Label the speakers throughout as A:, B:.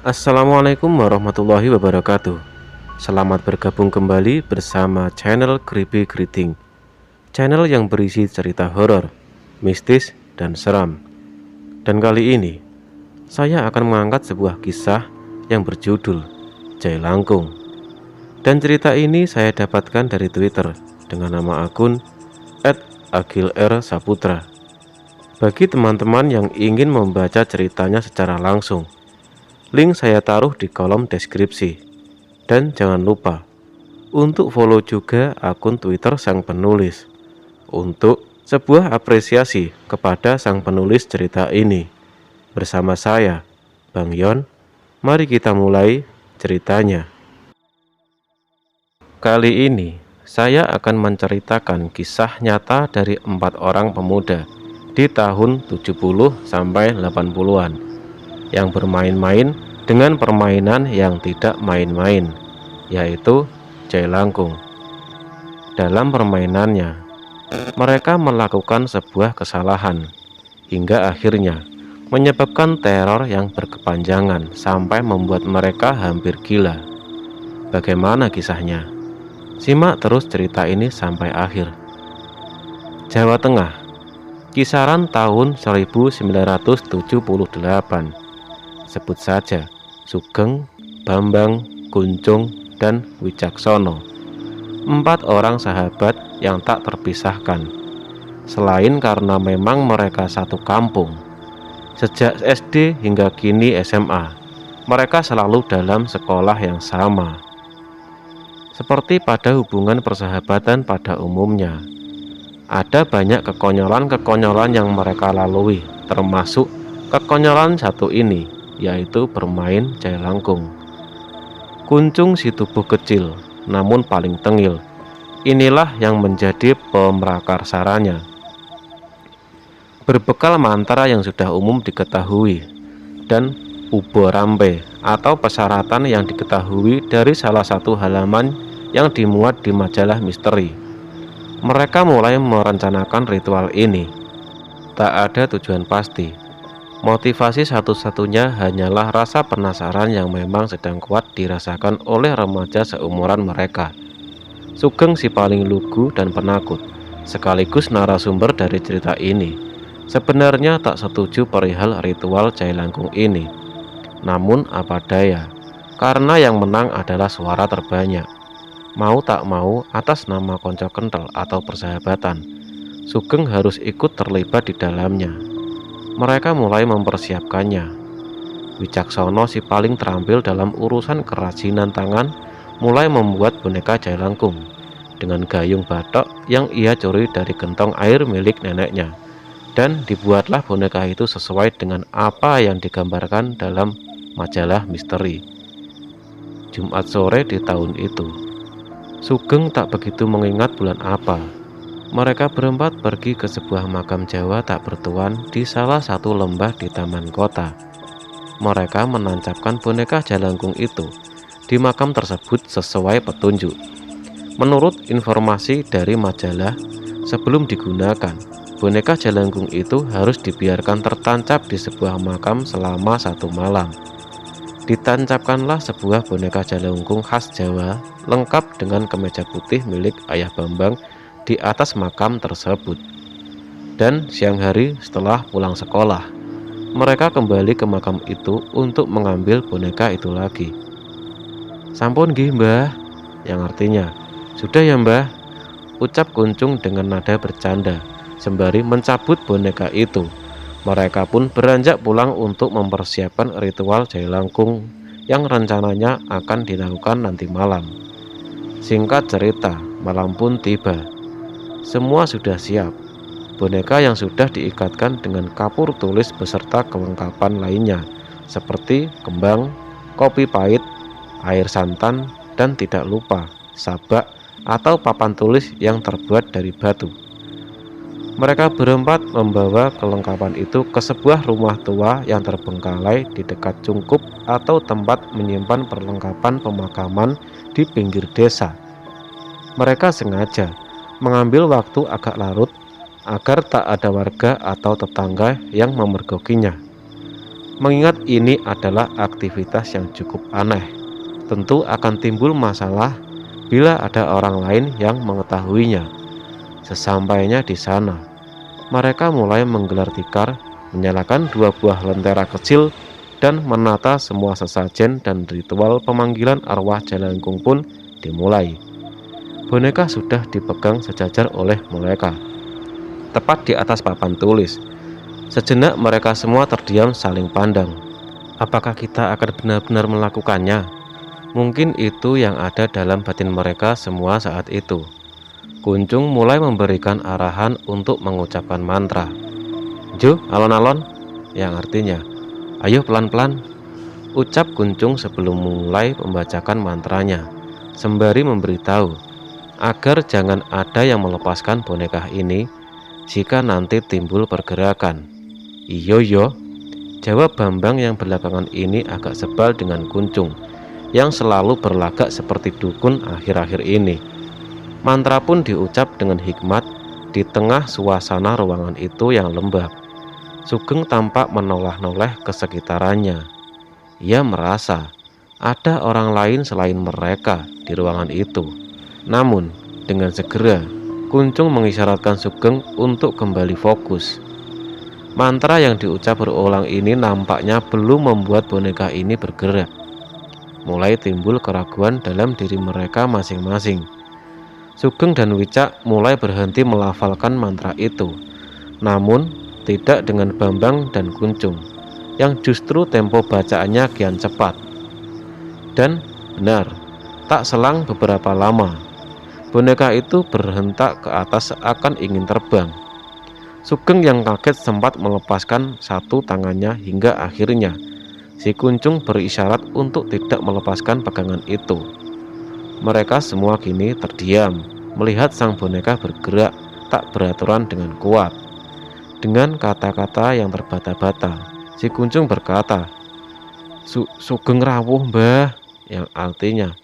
A: Assalamualaikum warahmatullahi wabarakatuh. Selamat bergabung kembali bersama channel Creepy Greeting, channel yang berisi cerita horor, mistis, dan seram. Dan kali ini, saya akan mengangkat sebuah kisah yang berjudul Jai Langkung. Dan cerita ini saya dapatkan dari Twitter dengan nama akun @agilrsaputra. Bagi teman-teman yang ingin membaca ceritanya secara langsung, link saya taruh di kolom deskripsi. Dan jangan lupa untuk follow juga akun Twitter sang penulis untuk sebuah apresiasi kepada sang penulis cerita ini. Bersama saya, Bang Yon, mari kita mulai ceritanya. Kali ini saya akan menceritakan kisah nyata dari 4 orang pemuda di tahun 70 sampai 80-an yang bermain-main dengan permainan yang tidak main-main, yaitu Jai Langkung. Dalam permainannya, mereka melakukan sebuah kesalahan hingga akhirnya menyebabkan teror yang berkepanjangan sampai membuat mereka hampir gila. Bagaimana kisahnya? Simak terus cerita ini sampai akhir. Jawa Tengah, kisaran tahun 1978. Sebut saja Sugeng, Bambang, Kuncung, dan Wicaksono. 4 orang sahabat yang tak terpisahkan. Selain karena memang mereka satu kampung, sejak SD hingga kini SMA, mereka selalu dalam sekolah yang sama. Seperti pada hubungan persahabatan pada umumnya, ada banyak kekonyolan-kekonyolan yang mereka lalui, termasuk kekonyolan satu ini, yaitu bermain Jai Langkung. Kuncung si tubuh kecil, namun paling tengil. Inilah yang menjadi pemrakarsaranya. Berbekal mantra yang sudah umum diketahui dan ubo rampe atau persyaratan yang diketahui dari salah satu halaman yang dimuat di majalah misteri, mereka mulai merencanakan ritual ini. Tak ada tujuan pasti. Motivasi satu-satunya hanyalah rasa penasaran yang memang sedang kuat dirasakan oleh remaja seumuran mereka. Sugeng si paling lugu dan penakut, sekaligus narasumber dari cerita ini, sebenarnya tak setuju perihal ritual Jai Langkung ini. Namun apa daya, karena yang menang adalah suara terbanyak. Mau tak mau, atas nama konco kental atau persahabatan, Sugeng harus ikut terlibat di dalamnya. Mereka mulai mempersiapkannya. Wicaksono si paling terampil dalam urusan kerajinan tangan mulai membuat boneka Jai Langkung dengan gayung batok yang ia curi dari gentong air milik neneknya. Dan dibuatlah boneka itu sesuai dengan apa yang digambarkan dalam majalah misteri. Jumat sore di tahun itu, Sugeng tak begitu mengingat bulan apa. Mereka berempat pergi ke sebuah makam Jawa tak bertuan di salah satu lembah di taman kota. Mereka menancapkan boneka Jai Langkung itu di makam tersebut sesuai petunjuk. Menurut informasi dari majalah, sebelum digunakan, boneka Jai Langkung itu harus dibiarkan tertancap di sebuah makam selama 1 malam. Ditancapkanlah sebuah boneka Jai Langkung khas Jawa, lengkap dengan kemeja putih milik Ayah Bambang di atas makam tersebut. Dan siang hari setelah pulang sekolah, mereka kembali ke makam itu untuk mengambil boneka itu lagi. Sampun nggih Mbah, yang artinya, sudah ya Mbah, ucap Kuncung dengan nada bercanda, sembari mencabut boneka itu. Mereka pun beranjak pulang untuk mempersiapkan ritual Jai Langkung yang rencananya akan dilakukan nanti malam. Singkat cerita, malam pun tiba. Semua sudah siap. Boneka yang sudah diikatkan dengan kapur tulis beserta kelengkapan lainnya, seperti kembang, kopi pahit, air santan, dan tidak lupa sabak atau papan tulis yang terbuat dari batu. Mereka berempat membawa kelengkapan itu ke sebuah rumah tua yang terbengkalai di dekat cungkup atau tempat menyimpan perlengkapan pemakaman di pinggir desa. Mereka sengaja mengambil waktu agak larut agar tak ada warga atau tetangga yang memergokinya. Mengingat ini adalah aktivitas yang cukup aneh, tentu akan timbul masalah bila ada orang lain yang mengetahuinya. Sesampainya di sana, mereka mulai menggelar tikar, menyalakan 2 buah lentera kecil, dan menata semua sesajen, dan ritual pemanggilan arwah Jalangkung pun dimulai. Boneka sudah dipegang sejajar oleh mereka, tepat di atas papan tulis. Sejenak mereka semua terdiam saling pandang. Apakah kita akan benar-benar melakukannya? Mungkin itu yang ada dalam batin mereka semua saat itu. Kuncung mulai memberikan arahan untuk mengucapkan mantra. Jo, alon-alon, yang artinya, ayo pelan-pelan, ucap Kuncung sebelum mulai membacakan mantranya, sembari memberitahu agar jangan ada yang melepaskan boneka ini jika nanti timbul pergerakan. Iyo yo, jawab Bambang yang belakangan ini agak sebal dengan Kuncung, yang selalu berlagak seperti dukun akhir-akhir ini. Mantra pun diucap dengan hikmat di tengah suasana ruangan itu yang lembab. Sugeng tampak menoleh-noleh ke sekitarannya. Ia merasa ada orang lain selain mereka di ruangan itu. Namun, dengan segera, Kuncung mengisyaratkan Sugeng untuk kembali fokus. Mantra yang diucap berulang ini nampaknya belum membuat boneka ini bergerak. Mulai timbul keraguan dalam diri mereka masing-masing. Sugeng dan Wicak mulai berhenti melafalkan mantra itu, namun tidak dengan Bambang dan Kuncung, yang justru tempo bacaannya kian cepat. Dan benar, tak selang beberapa lama, boneka itu berhentak ke atas seakan ingin terbang. Sugeng yang kaget sempat melepaskan satu tangannya hingga akhirnya si Kuncung berisyarat untuk tidak melepaskan pegangan itu. Mereka semua kini terdiam melihat sang boneka bergerak tak beraturan dengan kuat. Dengan kata-kata yang terbata-bata, si Kuncung berkata, Sugeng rawuh mbah, yang artinya,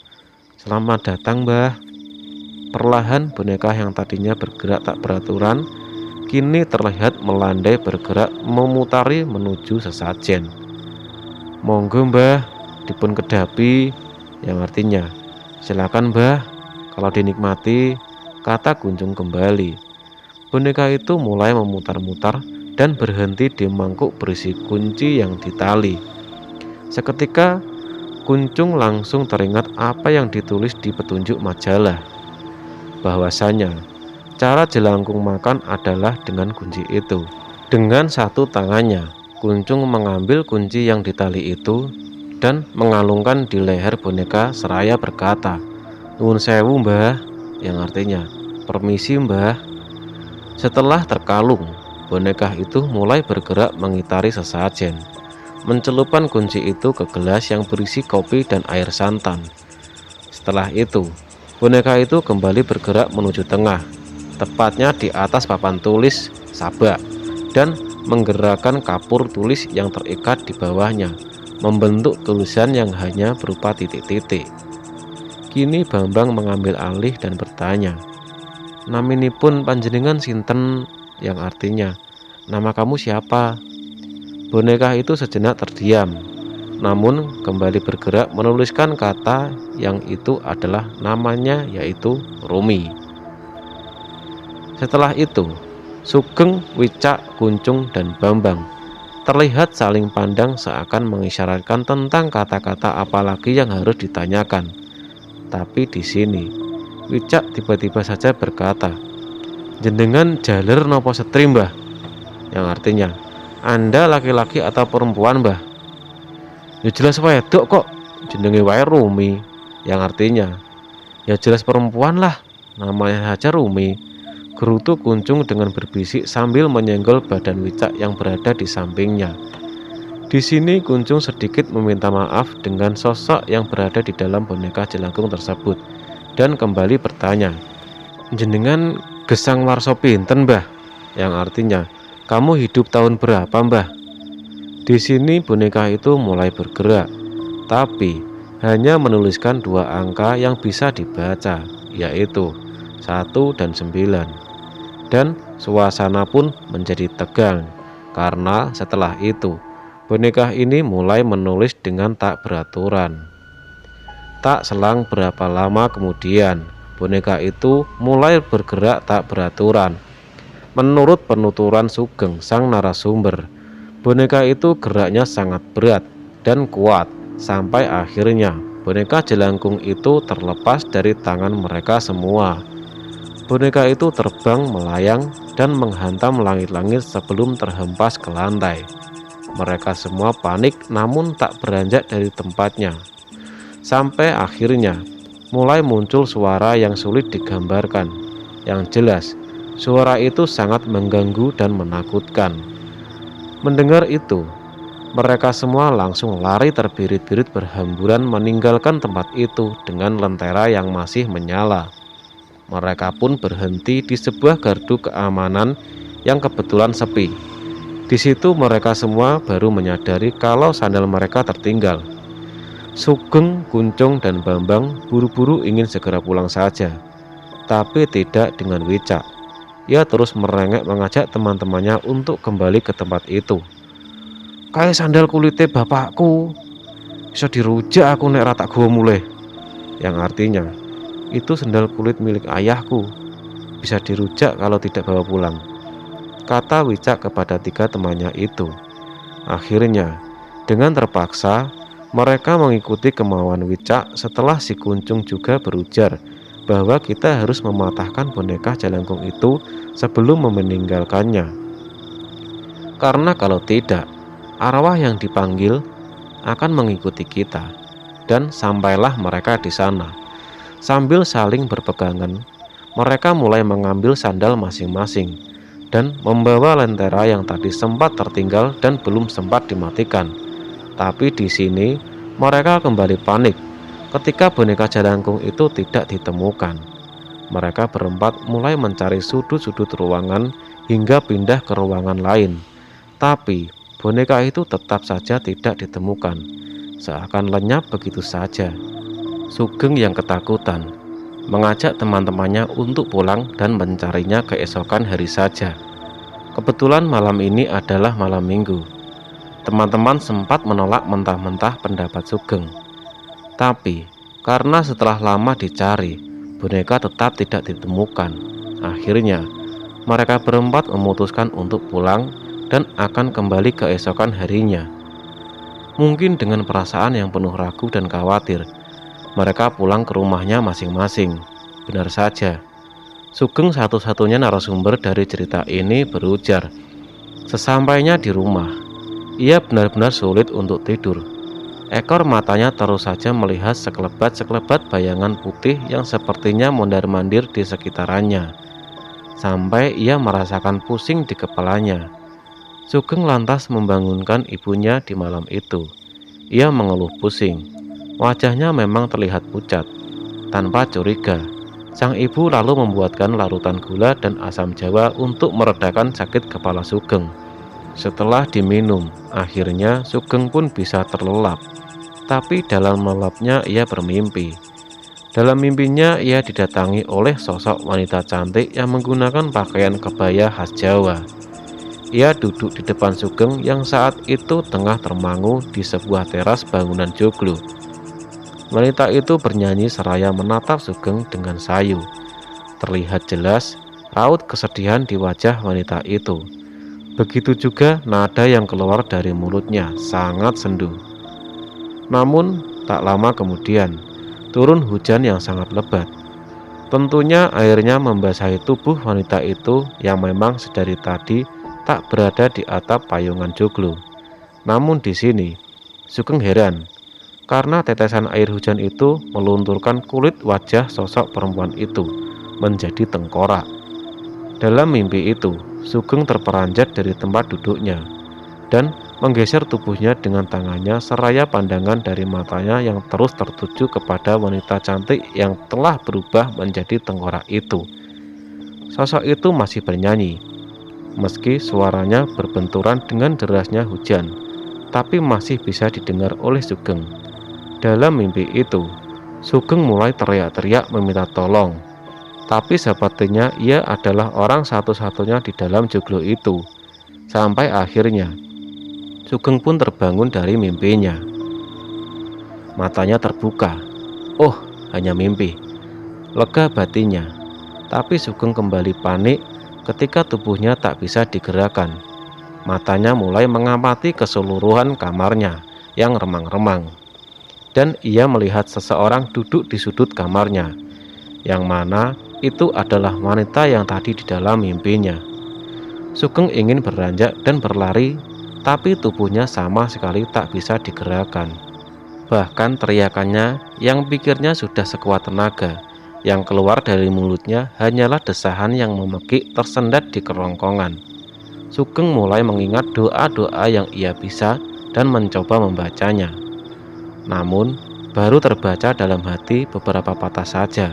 A: selamat datang mbah. Perlahan boneka yang tadinya bergerak tak beraturan kini terlihat melandai bergerak memutari menuju sesajen. Monggo mbah, dipun kedapi, yang artinya, silakan mbah, kalau dinikmati, kata Kuncung kembali. Boneka itu mulai memutar-mutar dan berhenti di mangkuk berisi kunci yang ditali. Seketika, Kuncung langsung teringat apa yang ditulis di petunjuk majalah, bahwasanya cara Jelangkung makan adalah dengan kunci itu. Dengan satu tangannya, Kuncung mengambil kunci yang ditali itu dan mengalungkan di leher boneka seraya berkata, "Nuwun sewu mbah," yang artinya, "Permisi mbah." Setelah terkalung, boneka itu mulai bergerak mengitari sesajen, mencelupkan kunci itu ke gelas yang berisi kopi dan air santan. Setelah itu, boneka itu kembali bergerak menuju tengah, tepatnya di atas papan tulis sabak, dan menggerakkan kapur tulis yang terikat di bawahnya, membentuk tulisan yang hanya berupa titik-titik. Kini Bambang mengambil alih dan bertanya, "Naminipun panjenengan sinten?" yang artinya, "Nama kamu siapa?" Boneka itu sejenak terdiam, namun kembali bergerak menuliskan kata yang itu adalah namanya, yaitu Rumi. Setelah itu, Sugeng, Wicak, Kuncung, dan Bambang terlihat saling pandang seakan mengisyaratkan tentang kata-kata apalagi yang harus ditanyakan. Tapi di sini, Wicak tiba-tiba saja berkata, "Jenengan jaler nopo setri mbah?" yang artinya, "Anda laki-laki atau perempuan mbah?" "Ya jelas wedok kok, jenenge wae Rumi," yang artinya, "Ya jelas perempuan lah, namanya saja Rumi," gerutu Kuncung dengan berbisik sambil menyenggol badan Wicak yang berada di sampingnya. Di sini Kuncung sedikit meminta maaf dengan sosok yang berada di dalam boneka Jelangkung tersebut dan kembali bertanya, "Jenengan gesang warso pinten mbah?" yang artinya, "Kamu hidup tahun berapa mbah?" Di sini boneka itu mulai bergerak, tapi hanya menuliskan 2 angka yang bisa dibaca, yaitu 1 dan 9. Dan suasana pun menjadi tegang, karena setelah itu boneka ini mulai menulis dengan tak beraturan. Tak selang berapa lama kemudian, boneka itu mulai bergerak tak beraturan. Menurut penuturan Sugeng sang narasumber, boneka itu geraknya sangat berat dan kuat sampai akhirnya boneka jelangkung itu terlepas dari tangan mereka semua. Boneka itu terbang melayang dan menghantam langit-langit sebelum terhempas ke lantai. Mereka semua panik namun tak beranjak dari tempatnya. Sampai akhirnya mulai muncul suara yang sulit digambarkan. Yang jelas, suara itu sangat mengganggu dan menakutkan. Mendengar itu, mereka semua langsung lari terbirit-birit berhamburan meninggalkan tempat itu dengan lentera yang masih menyala. Mereka pun berhenti di sebuah gardu keamanan yang kebetulan sepi. Di situ mereka semua baru menyadari kalau sandal mereka tertinggal. Sugeng, Kuncung, dan Bambang buru-buru ingin segera pulang saja, tapi tidak dengan Wicak. Ia terus merengek mengajak teman-temannya untuk kembali ke tempat itu. "Kae sandal kulite bapakku, bisa dirujak aku nek rata gua muleh." Yang artinya, itu sandal kulit milik ayahku, bisa dirujak kalau tidak bawa pulang, kata Wicak kepada 3 temannya itu. Akhirnya, dengan terpaksa, mereka mengikuti kemauan Wicak setelah si Kuncung juga berujar bahwa kita harus mematahkan boneka jelangkung itu sebelum meninggalkannya. Karena kalau tidak, arwah yang dipanggil akan mengikuti kita. Dan sampailah mereka di sana. Sambil saling berpegangan, mereka mulai mengambil sandal masing-masing dan membawa lentera yang tadi sempat tertinggal dan belum sempat dimatikan. Tapi di sini mereka kembali panik ketika boneka jelangkung itu tidak ditemukan. Mereka berempat mulai mencari sudut-sudut ruangan hingga pindah ke ruangan lain. Tapi boneka itu tetap saja tidak ditemukan, seakan lenyap begitu saja. Sugeng yang ketakutan mengajak teman-temannya untuk pulang dan mencarinya keesokan hari saja. Kebetulan malam ini adalah malam minggu. Teman-teman sempat menolak mentah-mentah pendapat Sugeng. Tapi karena setelah lama dicari, boneka tetap tidak ditemukan. Akhirnya mereka berempat memutuskan untuk pulang dan akan kembali keesokan harinya. Mungkin dengan perasaan yang penuh ragu dan khawatir, mereka pulang ke rumahnya masing-masing. Benar saja, Sugeng satu-satunya narasumber dari cerita ini berujar, sesampainya di rumah, ia benar-benar sulit untuk tidur. Ekor matanya terus saja melihat sekelebat-sekelebat bayangan putih yang sepertinya mondar-mandir di sekitarannya, sampai ia merasakan pusing di kepalanya. Sugeng lantas membangunkan ibunya di malam itu. Ia mengeluh pusing. Wajahnya memang terlihat pucat. Tanpa curiga, sang ibu lalu membuatkan larutan gula dan asam jawa untuk meredakan sakit kepala Sugeng. Setelah diminum, akhirnya Sugeng pun bisa terlelap. Tapi dalam lelapnya ia bermimpi. Dalam mimpinya ia didatangi oleh sosok wanita cantik yang menggunakan pakaian kebaya khas Jawa. Ia duduk di depan Sugeng yang saat itu tengah termangu di sebuah teras bangunan joglo. Wanita itu bernyanyi seraya menatap Sugeng dengan sayu. Terlihat jelas raut kesedihan di wajah wanita itu. Begitu juga nada yang keluar dari mulutnya, sangat sendu. Namun tak lama kemudian turun hujan yang sangat lebat. Tentunya airnya membasahi tubuh wanita itu yang memang sedari tadi tak berada di atap payungan joglo. Namun di sini Sugeng heran karena tetesan air hujan itu melunturkan kulit wajah sosok perempuan itu menjadi tengkorak. Dalam mimpi itu, Sugeng terperanjat dari tempat duduknya dan menggeser tubuhnya dengan tangannya seraya pandangan dari matanya yang terus tertuju kepada wanita cantik yang telah berubah menjadi tengkorak itu. Sosok itu masih bernyanyi, meski suaranya berbenturan dengan derasnya hujan, tapi masih bisa didengar oleh Sugeng. Dalam mimpi itu, Sugeng mulai teriak-teriak meminta tolong. Tapi sepertinya ia adalah orang satu-satunya di dalam joglo itu. Sampai akhirnya Sugeng pun terbangun dari mimpinya. Matanya terbuka. Oh, hanya mimpi. Lega batinnya. Tapi Sugeng kembali panik ketika tubuhnya tak bisa digerakkan. Matanya mulai mengamati keseluruhan kamarnya yang remang-remang. Dan ia melihat seseorang duduk di sudut kamarnya, yang mana itu adalah wanita yang tadi di dalam mimpinya. Sugeng ingin beranjak dan berlari, tapi tubuhnya sama sekali tak bisa digerakkan. Bahkan teriakannya yang pikirnya sudah sekuat tenaga, yang keluar dari mulutnya hanyalah desahan yang memekik tersendat di kerongkongan. Sugeng mulai mengingat doa-doa yang ia bisa dan mencoba membacanya. Namun, baru terbaca dalam hati beberapa patah saja.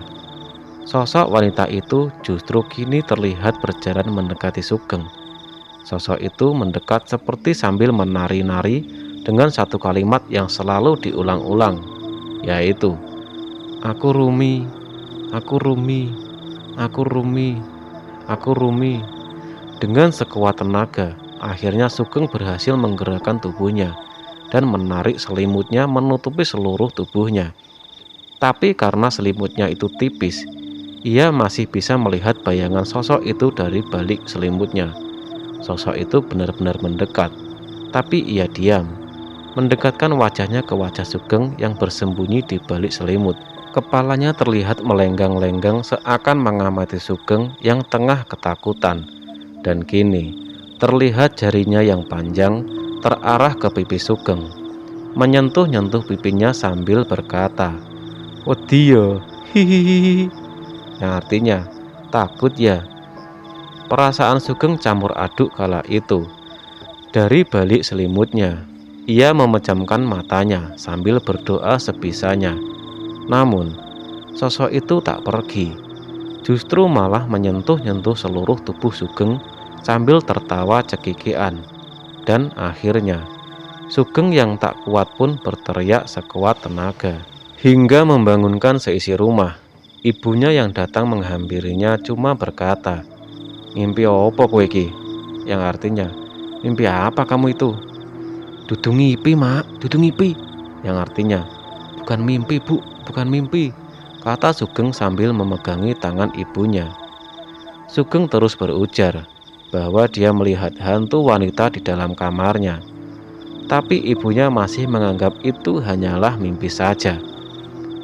A: Sosok wanita itu justru kini terlihat berjalan mendekati Sugeng. Sosok itu mendekat seperti sambil menari-nari dengan satu kalimat yang selalu diulang-ulang, yaitu, "Aku Rumi, aku Rumi, aku Rumi, aku Rumi." Dengan sekuat tenaga, akhirnya Sugeng berhasil menggerakkan tubuhnya dan menarik selimutnya menutupi seluruh tubuhnya. Tapi karena selimutnya itu tipis, ia masih bisa melihat bayangan sosok itu dari balik selimutnya. Sosok itu benar-benar mendekat, tapi ia diam, mendekatkan wajahnya ke wajah Sugeng yang bersembunyi di balik selimut. Kepalanya terlihat melenggang-lenggang seakan mengamati Sugeng yang tengah ketakutan. Dan kini, terlihat jarinya yang panjang terarah ke pipi Sugeng, menyentuh-nyentuh pipinya sambil berkata, "Wedi ya, hihihi," yang artinya, "Takut ya." Perasaan Sugeng campur aduk kala itu. Dari balik selimutnya, ia memejamkan matanya sambil berdoa sebisanya. Namun, sosok itu tak pergi, justru malah menyentuh-nyentuh seluruh tubuh Sugeng sambil tertawa cekikikan. Dan akhirnya, Sugeng yang tak kuat pun berteriak sekuat tenaga, hingga membangunkan seisi rumah. Ibunya yang datang menghampirinya cuma berkata, "Mimpi apa kowe iki?" Yang artinya, "Mimpi apa kamu itu?" "Dudu ngipi, Mak, dudu ngipi." Yang artinya, "Bukan mimpi, Bu, bukan mimpi," kata Sugeng sambil memegangi tangan ibunya. Sugeng terus berujar bahwa dia melihat hantu wanita di dalam kamarnya. Tapi ibunya masih menganggap itu hanyalah mimpi saja.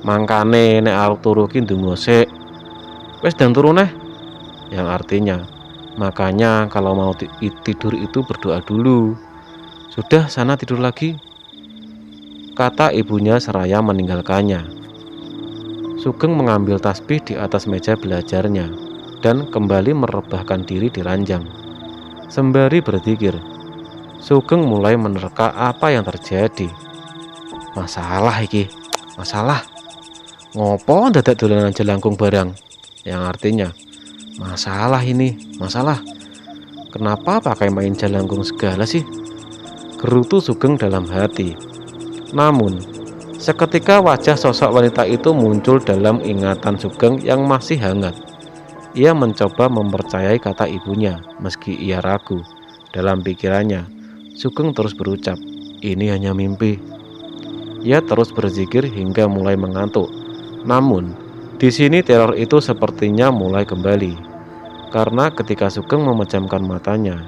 A: "Mangkane nek arep turu ki ndonga sik. Wis dan turu neh." Yang artinya, makanya kalau mau tidur itu berdoa dulu. "Sudah, sana tidur lagi," kata ibunya seraya meninggalkannya. Sugeng mengambil tasbih di atas meja belajarnya dan kembali merebahkan diri di ranjang. Sembari berzikir, Sugeng mulai menerka apa yang terjadi. "Masalah iki, masalah. Ngopo dadak dolanan jelangkung barang?" Yang artinya, masalah ini, masalah. Kenapa pakai main jelangkung segala sih? Gerutu Sugeng dalam hati. Namun, seketika wajah sosok wanita itu muncul dalam ingatan Sugeng yang masih hangat. Ia mencoba mempercayai kata ibunya, meski ia ragu. Dalam pikirannya, Sugeng terus berucap, "Ini hanya mimpi." Ia terus berzikir hingga mulai mengantuk. Namun, di sini teror itu sepertinya mulai kembali. Karena ketika Sugeng memejamkan matanya,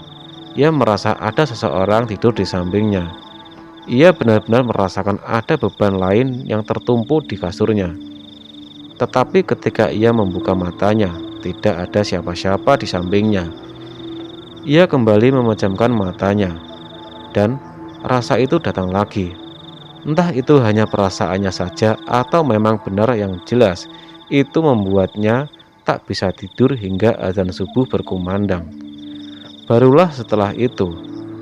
A: ia merasa ada seseorang tidur di sampingnya. Ia benar-benar merasakan ada beban lain yang tertumpu di kasurnya. Tetapi ketika ia membuka matanya, tidak ada siapa-siapa di sampingnya. Ia kembali memejamkan matanya, dan rasa itu datang lagi. Entah itu hanya perasaannya saja atau memang benar, yang jelas itu membuatnya tak bisa tidur hingga azan subuh berkumandang. Barulah setelah itu,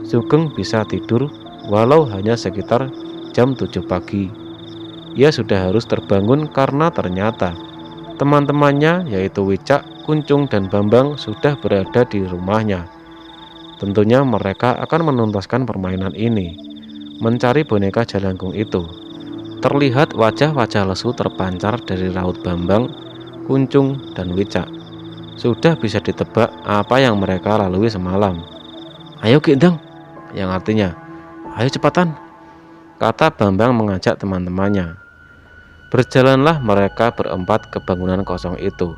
A: Sugeng bisa tidur walau hanya sekitar jam 7 pagi. Ia sudah harus terbangun karena ternyata teman-temannya yaitu Wicak, Kuncung, dan Bambang sudah berada di rumahnya. Tentunya mereka akan menuntaskan permainan ini, mencari boneka jelangkung itu. Terlihat wajah-wajah lesu terpancar dari raut Bambang, Kuncung, dan Wicak. Sudah bisa ditebak apa yang mereka lalui semalam. "Ayo Gendang," yang artinya, Ayo cepatan, kata Bambang mengajak teman-temannya. Berjalanlah mereka berempat ke bangunan kosong itu.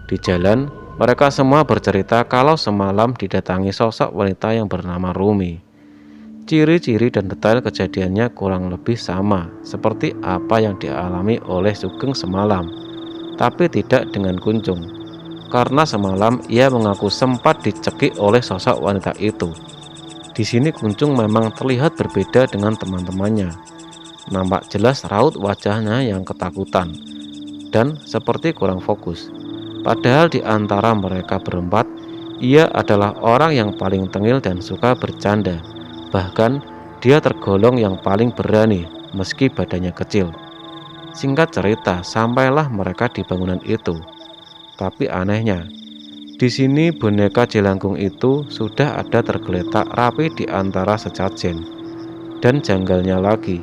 A: Di jalan, mereka semua bercerita kalau semalam didatangi sosok wanita yang bernama Rumi. Ciri-ciri dan detail kejadiannya kurang lebih sama seperti apa yang dialami oleh Sugeng semalam, tapi tidak dengan Kunjung. Karena semalam ia mengaku sempat dicekik oleh sosok wanita itu. Di sini Kunjung memang terlihat berbeda dengan teman-temannya. Nampak jelas raut wajahnya yang ketakutan dan seperti kurang fokus. Padahal di antara mereka berempat, ia adalah orang yang paling tengil dan suka bercanda. Bahkan dia tergolong yang paling berani meski badannya kecil. Singkat cerita, sampailah mereka di bangunan itu. Tapi anehnya, di sini boneka jelangkung itu sudah ada tergeletak rapi di antara sesajen. Dan janggalnya lagi,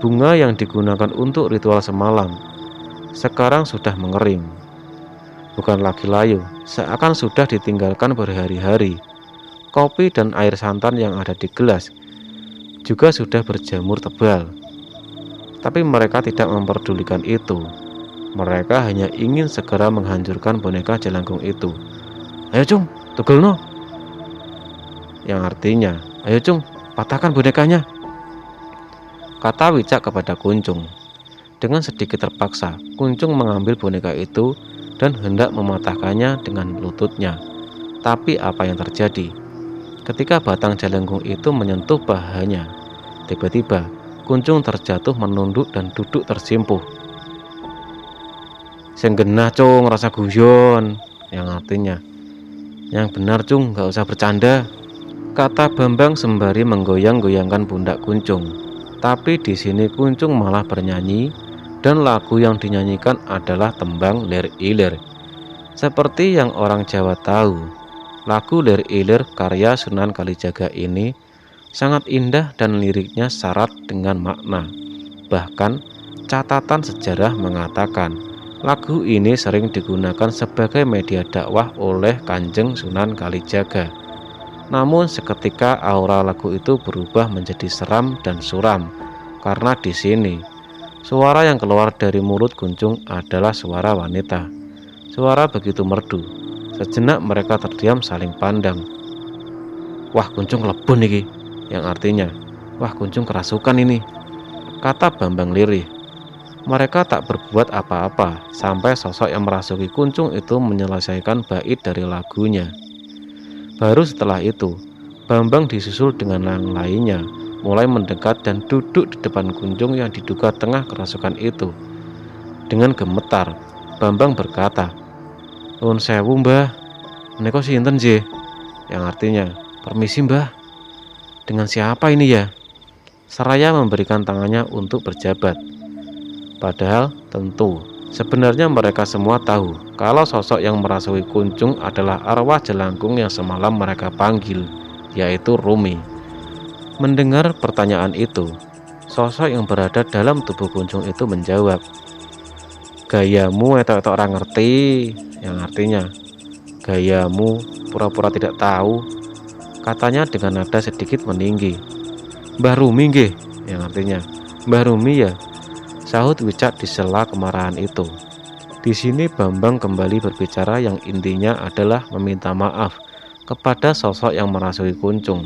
A: bunga yang digunakan untuk ritual semalam sekarang sudah mengering. Bukan lagi layu, seakan sudah ditinggalkan berhari-hari. Kopi dan air santan yang ada di gelas juga sudah berjamur tebal. Tapi mereka tidak memperdulikan itu. Mereka hanya ingin segera menghancurkan boneka jelangkung itu. Ayo cung, tugelno. Yang artinya, ayo cung, patahkan bonekanya, kata Wicak kepada Kunjung. Dengan sedikit terpaksa, Kunjung mengambil boneka itu dan hendak mematahkannya dengan lututnya. Tapi apa yang terjadi? Ketika batang jelangkung itu menyentuh pahanya, tiba-tiba Kunjung terjatuh menunduk dan duduk tersimpuh. Sing genah cung, rasa guyon, yang artinya, yang benar cung, gak usah bercanda, kata Bambang sembari menggoyang-goyangkan pundak Kunjung. Tapi di sini Kunjung malah bernyanyi, dan lagu yang dinyanyikan adalah tembang Lir Ilir. Seperti yang orang Jawa tahu, lagu Lir Ilir karya Sunan Kalijaga ini sangat indah dan liriknya syarat dengan makna. Bahkan catatan sejarah mengatakan lagu ini sering digunakan sebagai media dakwah oleh Kanjeng Sunan Kalijaga. Namun seketika aura lagu itu berubah menjadi seram dan suram karena di sini suara yang keluar dari mulut Kunjung adalah suara wanita. Suara begitu merdu. Sejenak mereka terdiam saling pandang. Wah, Kunjung lebon iki, yang artinya, wah Kunjung kerasukan ini, kata Bambang lirih. Mereka tak berbuat apa-apa sampai sosok yang merasuki Kunjung itu menyelesaikan bait dari lagunya. Baru setelah itu, Bambang disusul dengan yang lainnya mulai mendekat dan duduk di depan Kunjung yang diduga tengah kerasukan itu. Dengan gemetar, Bambang berkata, "Nuwun sewu mbah, menika sinten nggih?" Yang artinya, "Permisi mbah, dengan siapa ini ya?" Seraya memberikan tangannya untuk berjabat. Padahal tentu, sebenarnya mereka semua tahu kalau sosok yang merasuki Kunjung adalah arwah jelangkung yang semalam mereka panggil, yaitu Rumi. Mendengar pertanyaan itu, sosok yang berada dalam tubuh Kunjung itu menjawab, "Gayamu etok-etok orang ngerti," yang artinya, "Gayamu pura-pura tidak tahu," katanya dengan nada sedikit meninggi. "Mbah Rumi nggih," yang artinya, "Mbah Rumi ya," sahut Wicak di sela kemarahan itu. Di sini Bambang kembali berbicara yang intinya adalah meminta maaf kepada sosok yang merasuki Kunjung.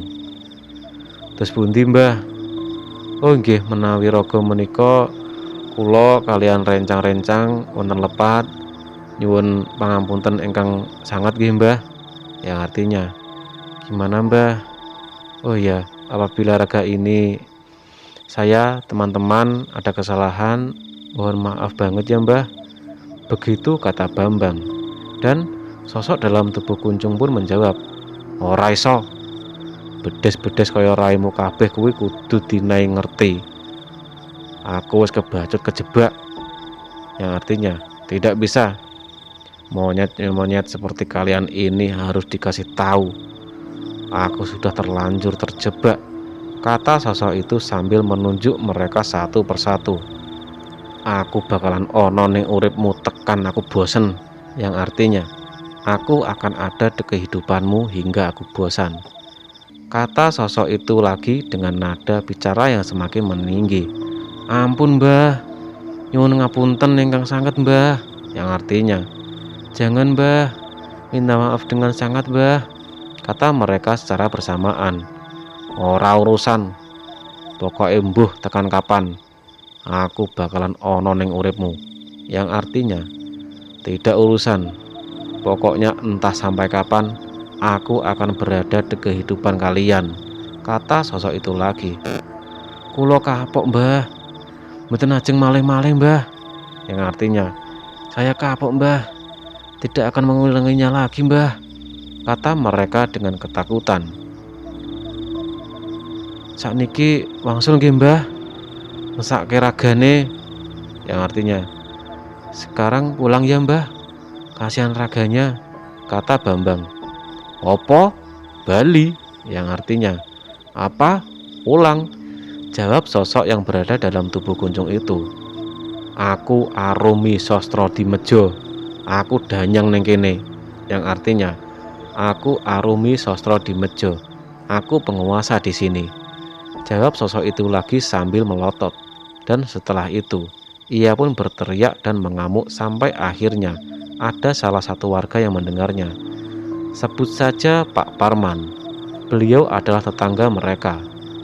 A: "Terus pundi mbah?" "Oh nggih, menawi raga menika kula kalian rencang-rencang wonten lepat nyuwun pangapunten ingkang sangat nggih mbah." Yang artinya, "Gimana mbah? Oh ya, apabila raga ini saya teman-teman ada kesalahan, mohon maaf banget ya mbah." Begitu kata Bambang. Dan sosok dalam tubuh Kunjung pun menjawab, "Ora iso. Bedes-bedes kaya raimu kabeh kuwi kudu dinai ngerti. Aku wis kebacut kejebak." Yang artinya, tidak bisa. Monyet-monyet seperti kalian ini harus dikasih tahu. Aku sudah terlanjur terjebak, kata sosok itu sambil menunjuk mereka satu persatu. "Aku bakalan ono ning uripmu tekan aku bosen." Yang artinya, aku akan ada di kehidupanmu hingga aku bosan. kata sosok itu lagi dengan nada bicara yang semakin meninggi. Ampun mbah, nyuwun ngapunten ingkang sanget mbah, yang artinya, jangan mbah, minta maaf dengan sangat mbah, kata mereka secara bersamaan. Ora urusan, pokoknya embuh tekan kapan, aku bakalan ono ning uripmu, yang artinya, tidak urusan, pokoknya entah sampai kapan, aku akan berada di kehidupan kalian, kata sosok itu lagi. Kulo kapok mbah, mboten ajeng malih-malih mbah, yang artinya, saya kapok mbah, tidak akan mengulanginya lagi mbah, kata mereka dengan ketakutan. Sakniki wangsul nggih mbah, mesake ragane, yang artinya, sekarang pulang ya mbah, kasihan raganya, kata Bambang. Opo? Bali, yang artinya, apa? Pulang, jawab sosok yang berada dalam tubuh Kunjung itu. Aku Arumi Sosro Dimejo, aku danyang neng kene, yang artinya, aku Arumi Sosro Dimejo, aku penguasa di sini, jawab sosok itu lagi sambil melotot. Dan setelah itu, ia pun berteriak dan mengamuk sampai akhirnya ada salah satu warga yang mendengarnya. Sebut saja Pak Parman. Beliau adalah tetangga mereka,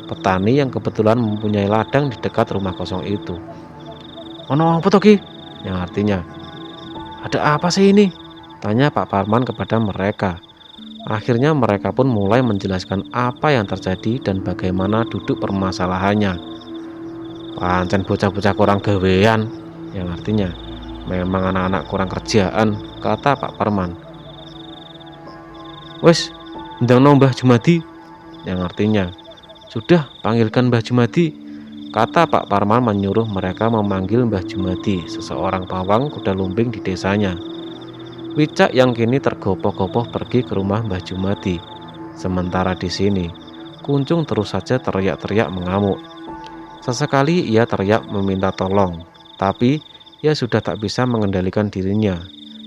A: petani yang kebetulan mempunyai ladang di dekat rumah kosong itu. Ono apa toh ki? Yang artinya, ada apa sih ini? Tanya Pak Parman kepada mereka. Akhirnya mereka pun mulai menjelaskan apa yang terjadi dan bagaimana duduk permasalahannya. Pancen bocah-bocah kurang gawean, yang artinya memang anak-anak kurang kerjaan, kata Pak Parman. Wes, ndang Mbah Jumadi, yang artinya, sudah panggilkan Mbah Jumadi, kata Pak Parman menyuruh mereka memanggil Mbah Jumadi, seseorang pawang kuda lumping di desanya. Wicak yang kini tergopoh-gopoh pergi ke rumah Mbah Jumadi. Sementara di sini, Kunjung terus saja teriak-teriak mengamuk. Sesekali ia teriak meminta tolong, tapi ia sudah tak bisa mengendalikan dirinya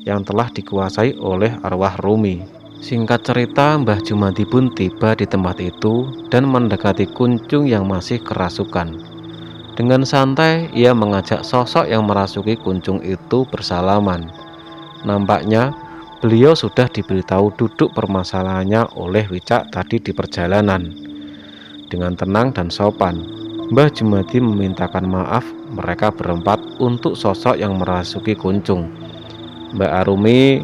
A: yang telah dikuasai oleh arwah Rumi. Singkat cerita, Mbah Jumadi pun tiba di tempat itu dan mendekati Kunjung yang masih kerasukan. Dengan santai, ia mengajak sosok yang merasuki Kunjung itu bersalaman. Nampaknya, beliau sudah diberitahu duduk permasalahannya oleh Wicak tadi di perjalanan. Dengan tenang dan sopan, Mbah Jumadi memintakan maaf mereka berempat untuk sosok yang merasuki Kunjung. Mbak Arumi,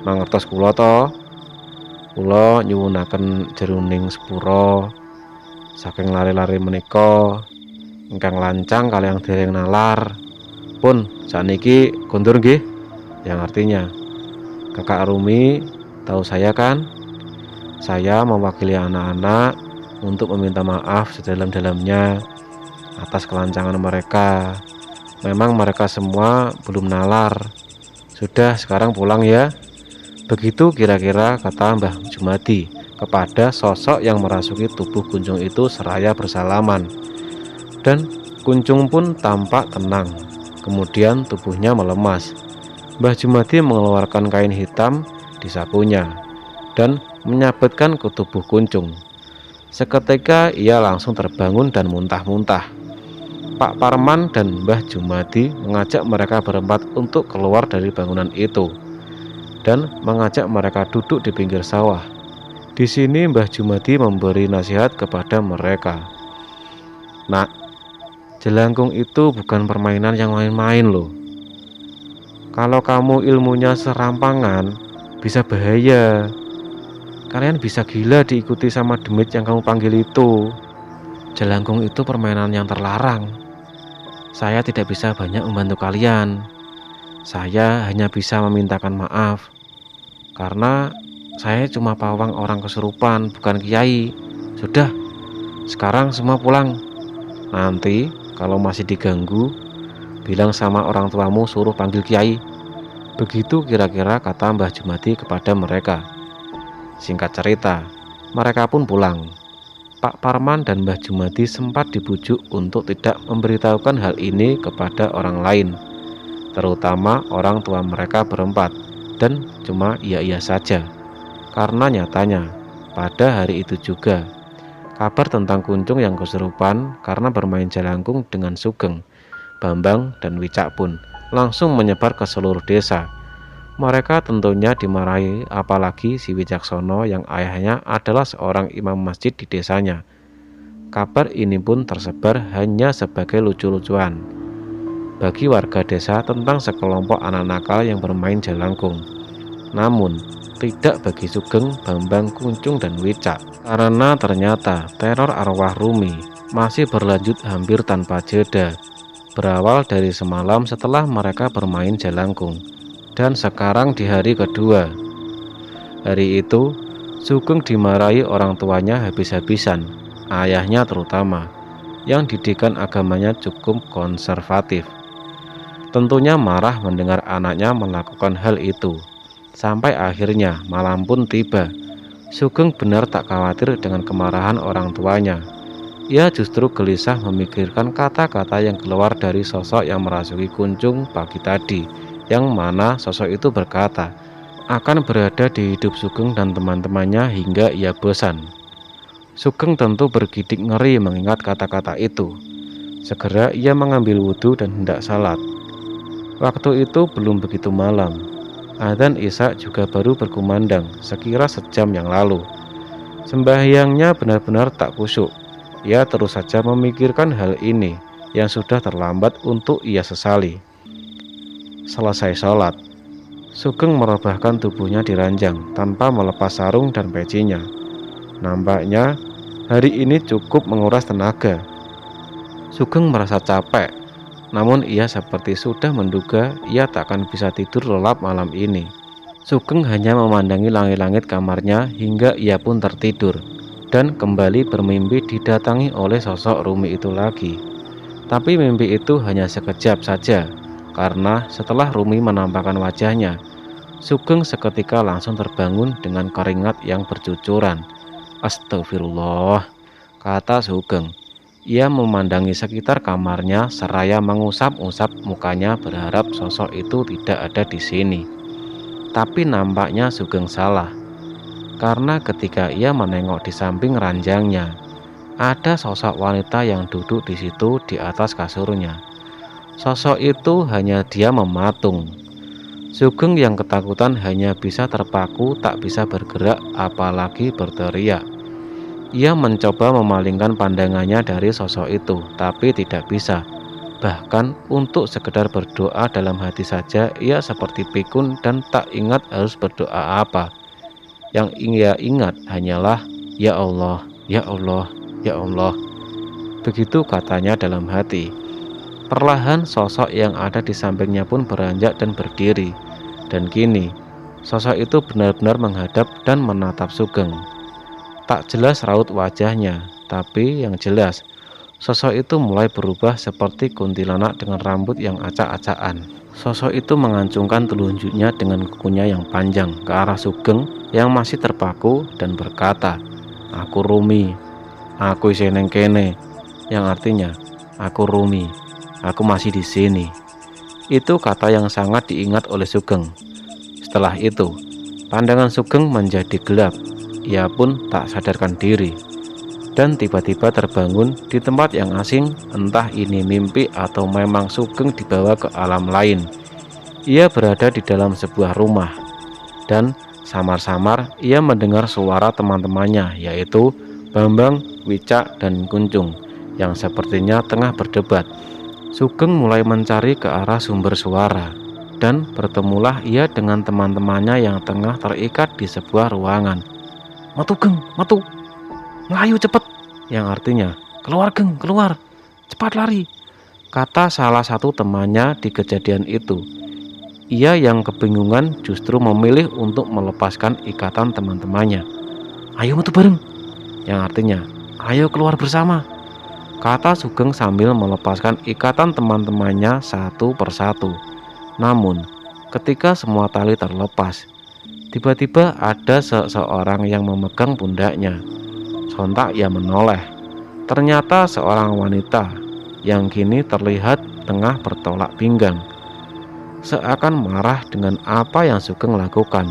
A: mangertos kula to, kula nyuwunaken jeruning sepura saking lari-lari menika ingkang lancang kaliyan dereng nalar. Pun sakniki kondur nggih, yang artinya, Kakak Arumi, tahu saya kan? Saya mewakili anak-anak untuk meminta maaf sedalam-dalamnya atas kelancangan mereka. Memang mereka semua belum nalar. Sudah, sekarang pulang ya. Begitu kira-kira kata Mbah Jumadi kepada sosok yang merasuki tubuh Kunjung itu seraya bersalaman. Dan Kunjung pun tampak tenang. Kemudian tubuhnya melemas. Mbah Jumadi mengeluarkan kain hitam di sakunya dan menyabetkan ke tubuh Kunjung. Seketika ia langsung terbangun dan muntah-muntah. Pak Parman dan Mbah Jumadi mengajak mereka berempat untuk keluar dari bangunan itu dan mengajak mereka duduk di pinggir sawah. Di sini Mbah Jumadi memberi nasihat kepada mereka. Nak, jelangkung itu bukan permainan yang main-main loh. Kalau kamu ilmunya serampangan, bisa bahaya. Kalian bisa gila diikuti sama demit yang kamu panggil itu. Jelangkung itu permainan yang terlarang. Saya tidak bisa banyak membantu kalian. Saya hanya bisa memintakan maaf. Karena saya cuma pawang orang kesurupan, bukan kiai. Sudah, sekarang semua pulang. Nanti kalau masih diganggu, bilang sama orang tuamu suruh panggil kiai. Begitu kira-kira kata Mbah Jumadi kepada mereka. Singkat cerita, mereka pun pulang. Pak Parman dan Mbah Jumadi sempat dibujuk untuk tidak memberitahukan hal ini kepada orang lain, terutama orang tua mereka berempat, dan cuma iya-iya saja. Karena nyatanya, pada hari itu juga. Kabar tentang Kuncung yang kesurupan karena bermain jelangkung dengan Sugeng, Bambang, dan Wicak pun langsung menyebar ke seluruh desa. Mereka tentunya dimarahi, apalagi si Wicaksono yang ayahnya adalah seorang imam masjid di desanya. Kabar ini pun tersebar hanya sebagai lucu-lucuan bagi warga desa tentang sekelompok anak nakal yang bermain jelangkung. Namun, tidak bagi Sugeng, Bambang, Kuncung, dan Wicak, karena ternyata teror arwah Rumi masih berlanjut hampir tanpa jeda, berawal dari semalam setelah mereka bermain jelangkung, dan sekarang di hari kedua. Hari itu, Sugeng dimarahi orang tuanya habis-habisan, ayahnya terutama, yang didikan agamanya cukup konservatif. Tentunya marah mendengar anaknya melakukan hal itu. Sampai akhirnya malam pun tiba. Sugeng benar tak khawatir dengan kemarahan orang tuanya. Ia justru gelisah memikirkan kata-kata yang keluar dari sosok yang merasuki Kuncung pagi tadi, yang mana sosok itu berkata akan berada di hidup Sugeng dan teman-temannya hingga ia bosan. Sugeng tentu bergidik ngeri mengingat kata-kata itu. Segera ia mengambil wudhu dan hendak salat. Waktu itu belum begitu malam. Adzan Isya juga baru berkumandang sekira sejam yang lalu. Sembahyangnya benar-benar tak khusyuk. Ia terus saja memikirkan hal ini yang sudah terlambat untuk ia sesali. Selesai sholat, Sugeng merebahkan tubuhnya di ranjang tanpa melepas sarung dan pecinya. Nampaknya hari ini cukup menguras tenaga. Sugeng merasa capek, namun ia seperti sudah menduga ia tak akan bisa tidur lelap malam ini. Sugeng hanya memandangi langit-langit kamarnya hingga ia pun tertidur, dan kembali bermimpi didatangi oleh sosok Rumi itu lagi. Tapi mimpi itu hanya sekejap saja, karena setelah Rumi menampakkan wajahnya, Sugeng seketika langsung terbangun dengan keringat yang bercucuran. Astagfirullah, kata Sugeng. Ia memandangi sekitar kamarnya seraya mengusap-usap mukanya berharap sosok itu tidak ada di sini. Tapi nampaknya Sugeng salah, karena ketika ia menengok di samping ranjangnya, ada sosok wanita yang duduk di situ di atas kasurnya. Sosok itu hanya dia mematung. Sugeng yang ketakutan hanya bisa terpaku, tak bisa bergerak apalagi berteriak. Ia mencoba memalingkan pandangannya dari sosok itu, tapi tidak bisa. Bahkan untuk sekedar berdoa dalam hati saja, ia seperti pikun dan tak ingat harus berdoa apa. Yang ia ingat hanyalah, "Ya Allah, ya Allah, ya Allah." Begitu katanya dalam hati. Perlahan sosok yang ada di sampingnya pun beranjak dan berdiri. Dan kini, sosok itu benar-benar menghadap dan menatap Sugeng. Tak jelas raut wajahnya, tapi yang jelas sosok itu mulai berubah seperti kuntilanak dengan rambut yang acak-acakan. Sosok itu mengacungkan telunjuknya dengan kukunya yang panjang ke arah Sugeng yang masih terpaku dan berkata, "Aku Rumi, aku seneng kene," yang artinya, "Aku Rumi, aku masih di sini." Itu kata yang sangat diingat oleh Sugeng. Setelah itu, pandangan Sugeng menjadi gelap. Ia pun tak sadarkan diri, dan tiba-tiba terbangun di tempat yang asing, entah ini mimpi atau memang Sugeng dibawa ke alam lain. Ia berada di dalam sebuah rumah, dan samar-samar ia mendengar suara teman-temannya, yaitu Bambang, Wicak, dan Kuncung, yang sepertinya tengah berdebat. Sugeng mulai mencari ke arah sumber suara, dan bertemulah ia dengan teman-temannya yang tengah terikat di sebuah ruangan. "Matu Geng, matu, melayu cepet," yang artinya, "Keluar Geng, keluar, cepat lari," kata salah satu temannya di kejadian itu. Ia yang kebingungan justru memilih untuk melepaskan ikatan teman-temannya. "Ayo matu bareng," yang artinya, "Ayo keluar bersama," kata Sugeng sambil melepaskan ikatan teman-temannya satu persatu. Namun, ketika semua tali terlepas, tiba-tiba ada seseorang yang memegang pundaknya. Sontak ia menoleh. Ternyata seorang wanita yang kini terlihat tengah bertolak pinggang, seakan marah dengan apa yang Sugeng lakukan.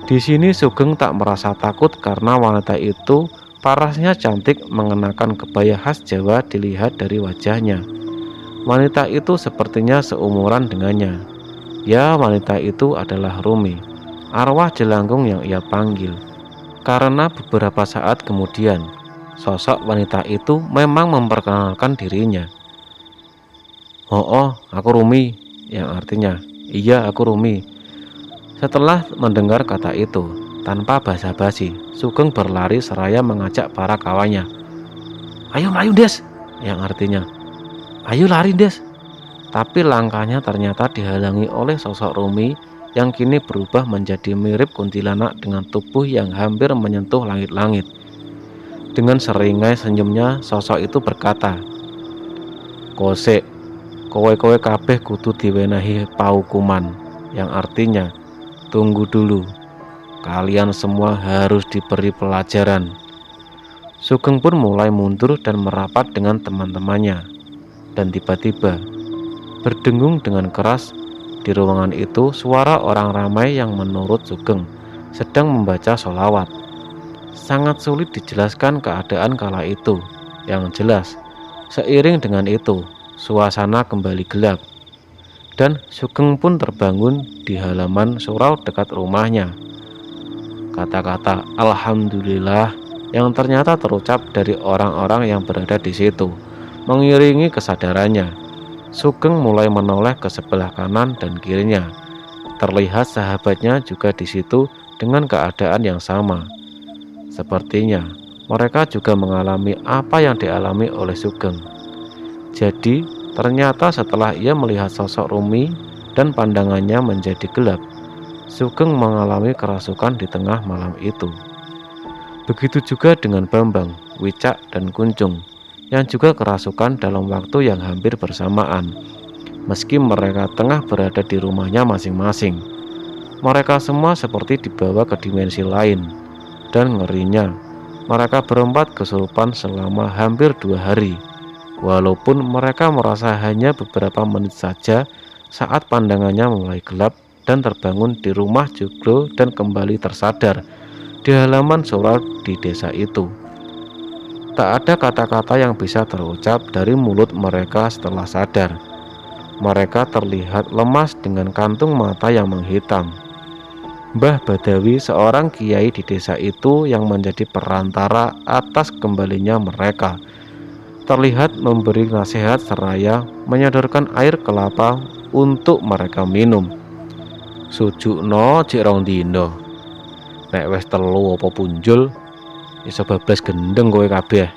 A: Di sini Sugeng tak merasa takut karena wanita itu parasnya cantik mengenakan kebaya khas Jawa dilihat dari wajahnya. Wanita itu sepertinya seumuran dengannya. Ya, wanita itu adalah Rumi, arwah jelangkung yang ia panggil. Karena beberapa saat kemudian, sosok wanita itu memang memperkenalkan dirinya. Oh, aku Rumi, yang artinya, iya aku Rumi. Setelah mendengar kata itu, tanpa basa-basi, Sugeng berlari seraya mengajak para kawannya. Ayo melayu des, yang artinya, ayo lari des. Tapi langkahnya ternyata dihalangi oleh sosok Rumi yang kini berubah menjadi mirip kuntilanak dengan tubuh yang hampir menyentuh langit-langit. Dengan seringai senyumnya, sosok itu berkata, Kosek, kowe-kowe kabeh kudu diwenehi paukuman, yang artinya, tunggu dulu, kalian semua harus diberi pelajaran. Sugeng pun mulai mundur dan merapat dengan teman-temannya. Dan tiba-tiba, berdengung dengan keras, di ruangan itu suara orang ramai yang menurut Sugeng sedang membaca sholawat. Sangat sulit dijelaskan keadaan kala itu. Yang jelas, seiring dengan itu, suasana kembali gelap. Dan Sugeng pun terbangun di halaman surau dekat rumahnya. Kata-kata Alhamdulillah yang ternyata terucap dari orang-orang yang berada di situ mengiringi kesadarannya. Sugeng mulai menoleh ke sebelah kanan dan kirinya. Terlihat sahabatnya juga di situ dengan keadaan yang sama. Sepertinya mereka juga mengalami apa yang dialami oleh Sugeng. Jadi ternyata setelah ia melihat sosok Rumi dan pandangannya menjadi gelap, Sugeng mengalami kerasukan di tengah malam itu. Begitu juga dengan Bambang, Wicak, dan Kuncung yang juga kerasukan dalam waktu yang hampir bersamaan. Meski mereka tengah berada di rumahnya masing-masing, mereka semua seperti dibawa ke dimensi lain. Dan ngerinya, mereka berempat kesurupan selama hampir 2 hari. Walaupun mereka merasa hanya beberapa menit saja saat pandangannya mulai gelap dan terbangun di rumah Joglo dan kembali tersadar di halaman surau di desa itu. Tak ada kata-kata yang bisa terucap dari mulut mereka setelah sadar. Mereka terlihat lemas dengan kantung mata yang menghitam. Mbah Badawi, seorang kiai di desa itu yang menjadi perantara atas kembalinya mereka, terlihat memberi nasihat seraya menyodorkan air kelapa untuk mereka minum. Sujukno cik rong dino, nek wes telu apa punjul iso bablas gendeng kowe kabeh,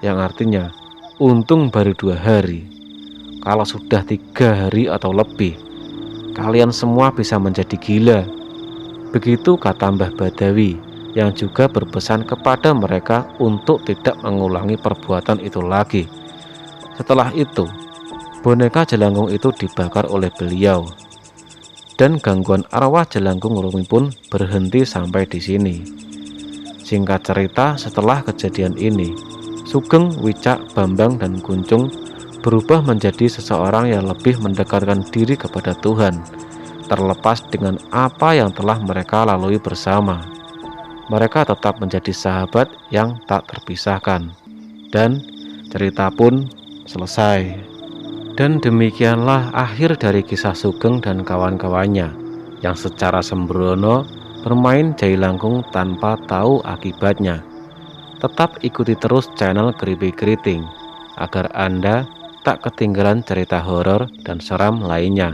A: yang artinya untung baru 2 hari. Kalau sudah 3 hari atau lebih, kalian semua bisa menjadi gila. Begitu kata Mbah Badawi yang juga berpesan kepada mereka untuk tidak mengulangi perbuatan itu lagi. Setelah itu, boneka jelangkung itu dibakar oleh beliau. Dan gangguan arwah jelangkung Rumi pun berhenti sampai di sini. Singkat cerita, setelah kejadian ini, Sugeng, Wicak, Bambang, dan Kuncung berubah menjadi seseorang yang lebih mendekatkan diri kepada Tuhan, terlepas dengan apa yang telah mereka lalui bersama. Mereka tetap menjadi sahabat yang tak terpisahkan. Dan cerita pun selesai. Dan demikianlah akhir dari kisah Sugeng dan kawan-kawannya yang secara sembrono bermain jailangkung tanpa tahu akibatnya. Tetap ikuti terus channel Keripik Keriting agar Anda tak ketinggalan cerita horor dan seram lainnya.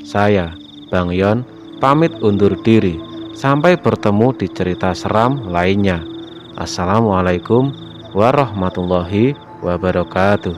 A: Saya, Bang Yon, pamit undur diri. Sampai bertemu di cerita seram lainnya. Assalamualaikum warahmatullahi wabarakatuh.